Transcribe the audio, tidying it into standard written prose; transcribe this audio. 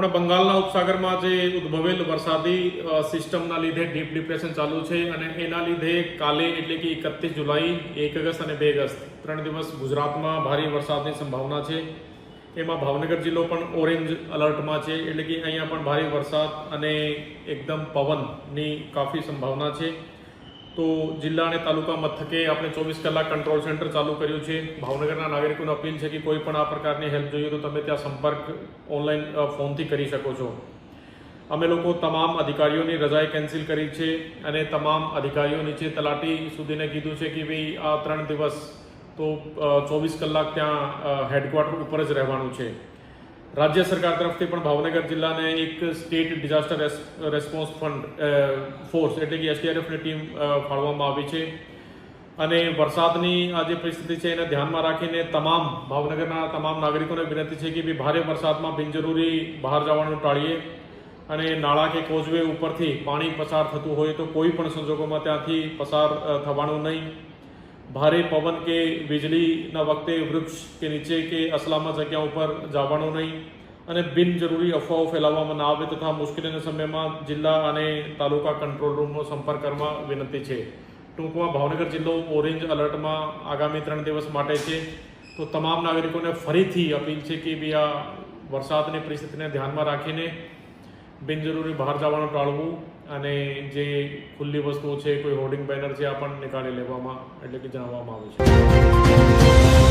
આપણા બંગાળના ઉપસાગરમાં જે ઉદ્ભવેલ વરસાદી સિસ્ટમના લીધે ડીપ ડિપ્રેશન ચાલુ છે અને એના લીધે કાલે એટલે કે 31 જુલાઈ, 1 ઓગસ્ટ અને 2 ઓગસ્ટ 3 દિવસ ગુજરાતમાં ભારે વરસાદની સંભાવના છે। એમાં ભાવનગર જિલ્લો પણ ઓરેન્જ અલર્ટમાં છે, એટલે કે અહીંયા પણ ભારે વરસાદ અને એકદમ પવનની કાફી સંભાવના છે। તો જિલ્લા અને તાલુકા મથકે આપણે 24 કલાક કંટ્રોલ સેન્ટર ચાલુ કર્યું છે। ભાવનગરના નાગરિકોને અપીલ છે કે કોઈ પણ આ પ્રકારની હેલ્પ જોઈએ તો તમે ત્યાં સંપર્ક ઓનલાઈન ફોનથી કરી શકો છો। અમે લોકો તમામ અધિકારીઓની રજાએ કેન્સલ કરી છે અને તમામ અધિકારીઓ નીચે તલાટી સુધીને કીધું છે કે ભાઈ આ 3 દિવસ તો 24 કલાક ત્યાં હેડક્વાર્ટર ઉપર જ રહેવાનું છે। રાજ્ય સરકાર તરફથી પણ ભાવનગર જિલ્લાને એક state disaster response fund force એટલે કે SDRFની ટીમ ફાળવવામાં આવી છે અને વરસાદની આ જે પરિસ્થિતિ છે એને ધ્યાનમાં રાખીને ભાવનગરના તમામ નાગરિકોને વિનંતી છે કે ભારે વરસાદમાં બિનજરૂરી બહાર જવાનું ટાળીએ અને નાળા કે કોઝવે ઉપરથી પાણી પસાર થતું હોય તો કોઈ પણ સંજોગોમાં ત્યાંથી પસાર થવાનું નહીં। ભારે પવન કે વીજળીના વખતે વૃક્ષ કે નીચે કે અસલામત જગ્યા ઉપર જવાનું નહીં અને બિનજરૂરી અફવાઓ ફેલાવવામાં ના આવે તથા મુશ્કેલીના સમયમાં જિલ્લા અને તાલુકા કંટ્રોલ રૂમનો સંપર્ક કરવા વિનંતી છે। ટૂંકમાં ભાવનગર જિલ્લો ઓરેન્જ અલર્ટમાં આગામી 3 દિવસ માટે છે। તો તમામ નાગરિકોને ફરીથી અપીલ છે કે ભાઈ આ વરસાદની પરિસ્થિતિને ધ્યાનમાં રાખીને બિનજરૂરી બહાર જવાનું ટાળવું અને જે ખુલ્લી વસ્તુઓ છે કોઈ હોર્ડિંગ બેનર છે આ પણ નીકાળી લેવામાં એટલે કે જણાવવામાં આવે છે।